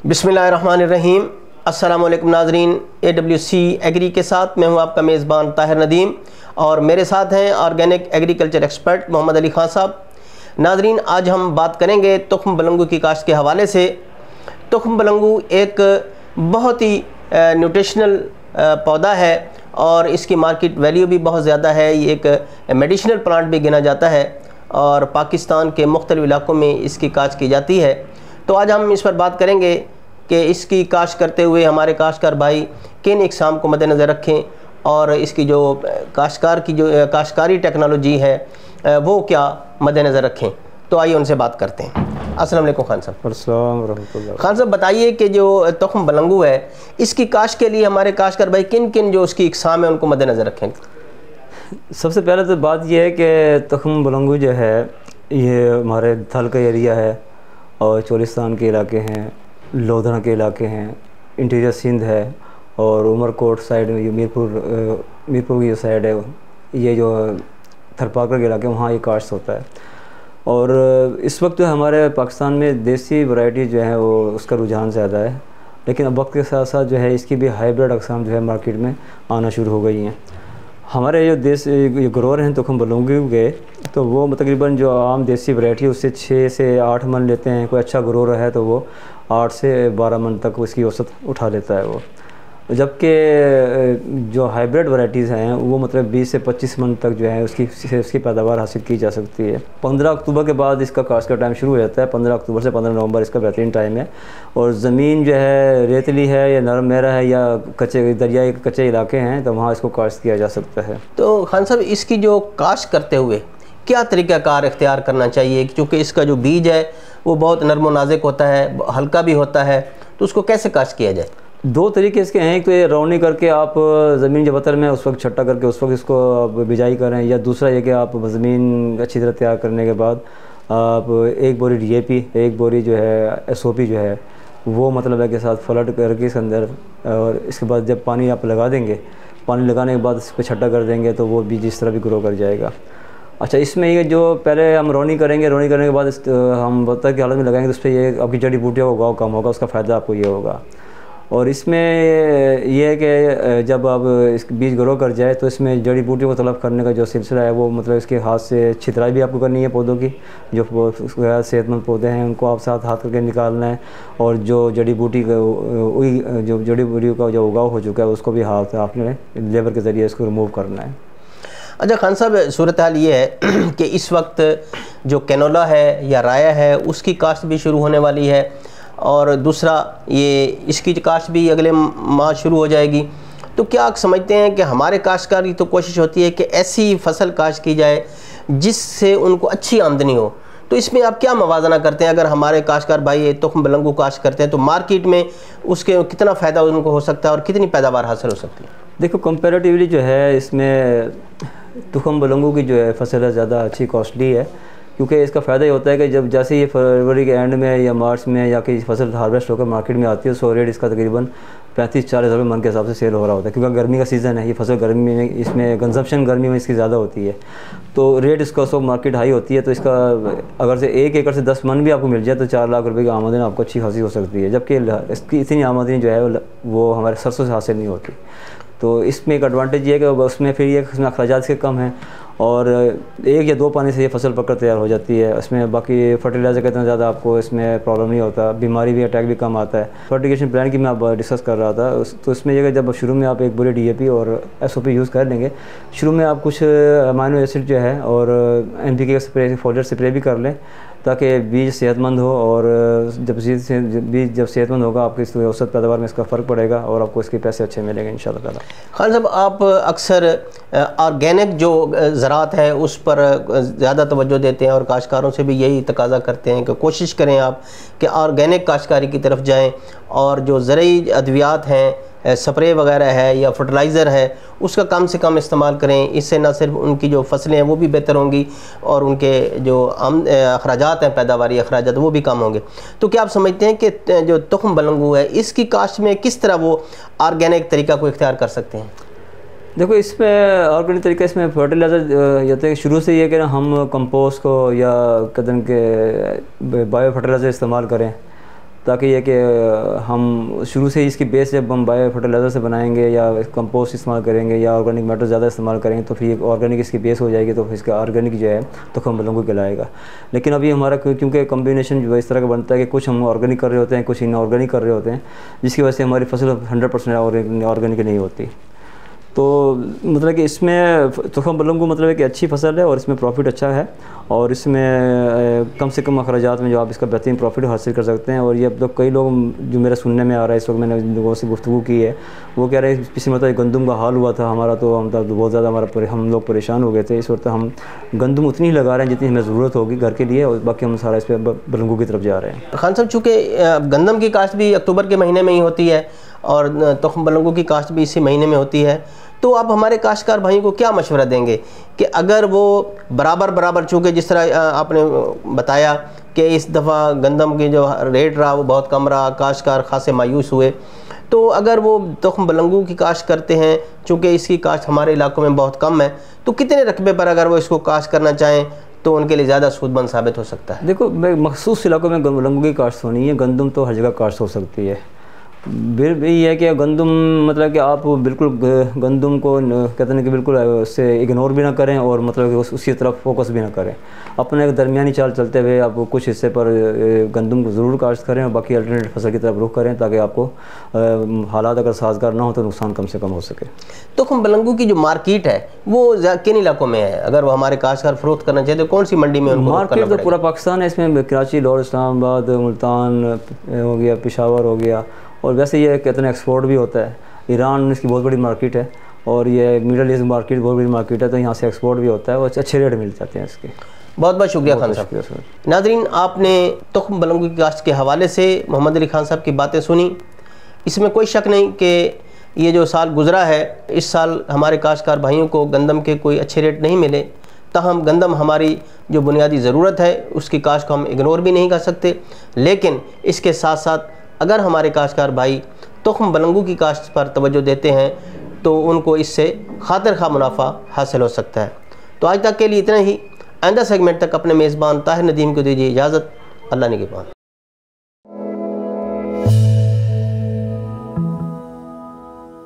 बिस्मिल्लाहिर्रहमानिर्रहीम। अस्सलामुअलैकुम नाज़रीन, AWC एग्री के साथ मैं हूं आपका मेज़बान ताहिर नदीम और मेरे साथ हैं organic agriculture expert Mohammad Ali Khan साहब। नाज़रीन, आज हम बात करेंगे तुख्म बलंगू की काश्त के हवाले से। तुख्म बलंगू एक बहुत ही न्यूट्रिशनल पौधा है और इसकी मार्केट वैल्यू भी बहुत ज़्यादा है। ये एक मेडिसिनल प्लांट भी गिना जाता है और पाकिस्तान के मुख्तलिफ़ इलाक़ों में इसकी काश्त की जाती है। तो आज हम इस पर बात करेंगे कि इसकी काश्त करते हुए हमारे काश्तकार भाई किन इक़साम को मद्देनज़र रखें और इसकी जो काश्तकारी टेक्नोलॉजी है वो क्या मद्देनज़र रखें। तो आइए उनसे बात करते हैं। अस्सलाम वालेकुम खान साहब। अस्सलाम रहमतुल्लाह। खान साहब, बताइए कि जो तुख्म बलंगू है इसकी काश्त के लिए हमारे काश्तकार भाई किन किन जो उसकी इक़साम है उनको मद्देनज़र रखें। सबसे पहले तो बात यह है कि तुख्म बलंगू जो है ये हमारे थल का एरिया है और चोलिस्तान के इलाके हैं, लोधना के इलाके हैं, इंटीरियर सिंध है और उमरकोट साइड में मीरपुर की साइड है, ये जो थरपाकर के इलाके वहाँ ये काश्त होता है। और इस वक्त जो हमारे पाकिस्तान में देसी वैरायटी जो है वो उसका रुझान ज़्यादा है, लेकिन अब वक्त के साथ साथ जो है इसकी भी हाइब्रिड अक़साम जो है मार्केट में आना शुरू हो गई हैं। हमारे जो देसी ग्रोअर हैं तुख्म बलंगू के, तो वो तकरीबन जो आम देसी वैरायटी है उससे 6 से 8 मन लेते हैं। कोई अच्छा ग्रोअर है तो वो 8 से 12 मन तक उसकी औसत उठा लेता है वो। जबकि जो हाइब्रिड वैराइटीज़ हैं वो मतलब 20 से 25 मन तक जो है उसकी पैदावार हासिल की जा सकती है। 15 अक्टूबर के बाद इसका काश्त का टाइम शुरू हो जाता है। 15 अक्टूबर से 15 नवंबर इसका बेहतरीन टाइम है। और ज़मीन जो है रेतली है या नरम मेरा है या दरियाई कच्चे इलाके हैं तो वहाँ इसको काश्त किया जा सकता है। तो खान साहब, इसकी जो काश्त करते हुए क्या तरीक़ाकार इख्तियार करना चाहिए, क्योंकि इसका जो बीज है वो बहुत नरम व नाजुक होता है, हल्का भी होता है, तो उसको कैसे काश्त किया जाए? 2 तरीके इसके हैं। एक तो ये रौनी करके आप ज़मीन जब बतर में उस वक्त छट्टा करके उस वक्त इसको आप बिजाई करें, या दूसरा ये कि आप ज़मीन अच्छी तरह तैयार करने के बाद आप 1 बोरी DAP, 1 बोरी जो है SOP जो है वो मतलब है के साथ फ्लड करके इसके अंदर, और इसके बाद जब पानी आप लगा देंगे, पानी लगाने के बाद इस पर छट्टा कर देंगे तो वो बीज इस तरह भी ग्रो कर जाएगा। अच्छा, इसमें ये जो पहले हम रौनी करेंगे, रौनी करने के बाद हम बतर की हालत में लगाएंगे तो उस पर ये आपकी जड़ी बूटियों का उगाव कम होगा, उसका फ़ायदा आपको ये होगा। और इसमें यह है कि जब आप इस बीज ग्रो कर जाए तो इसमें जड़ी बूटियों को तलब करने का जो सिलसिला है वो मतलब इसके हाथ से छितराई भी आपको करनी है पौधों की। जो सेहतमंद पौधे हैं उनको आप साथ हाथ करके निकालना है, और जो जड़ी बूटी का जो उगाव हो चुका है उसको भी हाथ आपने लेबर के ज़रिए इसको रिमूव करना है। अच्छा खान साहब, सूरत हाल ये है कि इस वक्त जो कैनोला है या राया है उसकी काश्त भी शुरू होने वाली है, और दूसरा ये इसकी काश्त भी अगले माह शुरू हो जाएगी। तो क्या आप समझते हैं कि हमारे काश्तकार की तो कोशिश होती है कि ऐसी फसल काश्त की जाए जिससे उनको अच्छी आमदनी हो, तो इसमें आप क्या मवाजना करते हैं? अगर हमारे काश्तकार भाई तुख्म बलंगू काश्त करते हैं तो मार्केट में उसके कितना फ़ायदा उनको हो सकता है और कितनी पैदावार हासिल हो सकती है? देखो, कंपैरेटिवली जो है इसमें तुख्म बलंगू की जो है फसल ज़्यादा अच्छी कॉस्टली है, क्योंकि इसका फ़ायदा ये होता है कि जब जैसे ये फरवरी के एंड में या मार्च में या कि फसल हार्वेस्ट होकर मार्केट में आती है सो रेट इसका तकरीबन 35-40 रुपये मन के हिसाब से सेल हो रहा होता है, क्योंकि गर्मी का सीज़न है, ये फसल गर्मी में इसमें कंजप्शन गर्मी में इसकी ज़्यादा होती है तो रेट इसका सब मार्केट हाई होती है। तो इसका अगर से 1 एकड़ से 10 मन भी आपको मिल जाए तो 4 लाख रुपये की आमदनी आपको अच्छी खासी हो सकती है, जबकि इसकी इतनी आमदनी जो है वो हमारे सरसों से हासिल नहीं होती। तो इसमें एक एडवांटेज ये है कि उसमें फिर ये इसमें अखराजात के कम हैं और 1 या 2 पानी से ये फसल पककर तैयार हो जाती है। इसमें बाकी फर्टिलाइज़र का इतना ज़्यादा आपको इसमें प्रॉब्लम नहीं होता, बीमारी भी अटैक भी कम आता है। फर्टिगेशन प्लान की मैं अब डिस्कस कर रहा था, तो इसमें ये जब शुरू में आप 1 बोरी DAP और SOP यूज़ कर लेंगे, शुरू में आप कुछ अमाइनो एसिड जो है और NPK का स्प्रे, फोलियर स्प्रे भी कर लें ताकि बीज सेहतमंद हो, और बीज जब सेहतमंद होगा आपकी इस औसत पैदावार में इसका फ़र्क पड़ेगा और आपको इसके पैसे अच्छे मिलेंगे इंशाल्लाह ताला। खान साहब, आप अक्सर ऑर्गेनिक जो ज़राअत है उस पर ज़्यादा तवज्जो देते हैं और काश्तकारों से भी यही तकाजा करते हैं कि कोशिश करें आप कि ऑर्गेनिक काश्तकारी की तरफ जाएं और जो ज़रूरी अद्वियात हैं, स्प्रे वगैरह है या फर्टिलाइज़र है, उसका कम से कम इस्तेमाल करें। इससे न सिर्फ उनकी जो फसलें हैं वो भी बेहतर होंगी और उनके जो अखराजात हैं, पैदावारी अखराजात, वो भी कम होंगे। तो क्या आप समझते हैं कि जो तुख्म बलंगू है इसकी काश्त में किस तरह वो ऑर्गेनिक तरीका को इख्तियार कर सकते हैं? देखो, इसमें ऑर्गेनिक तरीका इसमें फर्टिलाइज़र ये तो शुरू से ये कि हम कंपोस्ट को या कदम के बायो फर्टिलाइज़र इस्तेमाल करें ताकि ये कि हम शुरू से ही इसकी बेस जब हम बायो फर्टिलाइज़र से बनाएंगे या कंपोस्ट इस्तेमाल करेंगे या ऑर्गेनिक मैटर ज़्यादा इस्तेमाल करेंगे तो फिर ऑर्गेनिक इसकी बेस हो जाएगी, तो फिर इसका ऑर्गेनिक जो है तुखम बलंगू कहलाएगा। लेकिन अभी हमारा क्योंकि कम्बिनेशन जो इस तरह का बनता है कि कुछ हम ऑर्गेनिक कर रहे होते हैं, कुछ इनऑर्गेनिक कर रहे होते हैं, जिसकी वजह से हमारी फसल 100% ऑर्गेनिक नहीं होती। तो मतलब कि इसमें तुखम बलंगू मतलब है कि अच्छी फसल है और इसमें प्रॉफिट अच्छा है, और इसमें कम से कम अखराजात में जो आप इसका बेहतरीन प्रॉफिट हासिल कर सकते हैं। और ये अब तो कई लोग जो मेरे सुनने में आ रहा है, इस वक्त मैंने लोगों से गुफ्तगू की है, वो कह रहे हैं पिछले मतलब गंदम का हाल हुआ था हमारा, तो हम बहुत ज़्यादा हम लोग परेशान हो गए थे। इस वक्त हम गंदम उतनी ही लगा रहे हैं जितनी हमें ज़रूरत होगी घर के लिए, और बाकी हम सारा इस पर बलंगू की तरफ जा रहे हैं। खान साहब, चूँकि गंदम की काश्त भी अक्टूबर के महीने में ही होती है और तुखम बलंगू की काश्त भी इसी महीने में होती है, तो आप हमारे काश्तकार भाइयों को क्या मशवरा देंगे कि अगर वो बराबर चूँकि जिस तरह आपने बताया कि इस दफ़ा गंदम की जो रेट रहा वो बहुत कम रहा, काश्तकार खासे मायूस हुए, तो अगर वो तुखम बलंगू की काश्त करते हैं, चूँकि इसकी काश्त हमारे इलाकों में बहुत कम है, तो कितने रकबे पर अगर वो इसको काश्त करना चाहें तो उनके लिए ज़्यादा सूदमंद साबित हो सकता है? देखो, मखसूस इलाकों में बलंगू की काश्त होनी है, गंदम तो हर जगह काश्त हो सकती है। फिर भी ये है कि गंदम मतलब कि आप बिल्कुल गंदम को कहते हैं कि बिल्कुल उससे इग्नोर भी ना करें और मतलब कि उसकी तरफ फोकस भी ना करें। अपने एक दरमियानी चाल चलते हुए आप कुछ हिस्से पर गंदम को ज़रूर काश्त करें और बाकी अल्टरनेट फसल की तरफ रुख करें, ताकि आपको हालात अगर साजगार ना हो तो नुकसान कम से कम हो सके। तुखम बलंगू की जो मार्केट है वो किन इलाकों में है? अगर वो हमारे काश्तकार फरोख्त करना चाहते तो कौन सी मंडी में उनको मार्केट? तो पूरा पाकिस्तान है, इसमें कराची, लाहौर, इस्लामाबाद, मुल्तान हो गया, पेशावर हो गया, और वैसे ये कहते हैं एक्सपोर्ट भी होता है। ईरान इसकी बहुत बड़ी मार्केट है, और ये मिडल ईस्ट मार्केट बहुत बड़ी मार्केट है, तो यहाँ से एक्सपोर्ट भी होता है और अच्छे रेट मिल जाते हैं इसके। बहुत बहुत शुक्रिया खान साहब। नाज़रीन, आपने तुखम बलंगू की काश्त के हवाले से मोहम्मद अली खान साहब की बातें सुनी। इसमें कोई शक नहीं कि ये जो साल गुजरा है, इस साल हमारे काश्तकार भाइयों को गंदम के कोई अच्छे रेट नहीं मिले, ताहम गंदम हमारी जो बुनियादी ज़रूरत है उसकी काश्त को हम इग्नोर भी नहीं कर सकते। लेकिन इसके साथ साथ अगर हमारे काश्तकार भाई तुखम बलंगू की काश्त पर तवज्जो देते हैं तो उनको इससे खातिर खा मुनाफा हासिल हो सकता है। तो आज तक के लिए इतना ही। आइंदा सेगमेंट तक अपने मेज़बान ताहिर नदीम को दीजिए इजाज़त। अल्लाह निगहबान।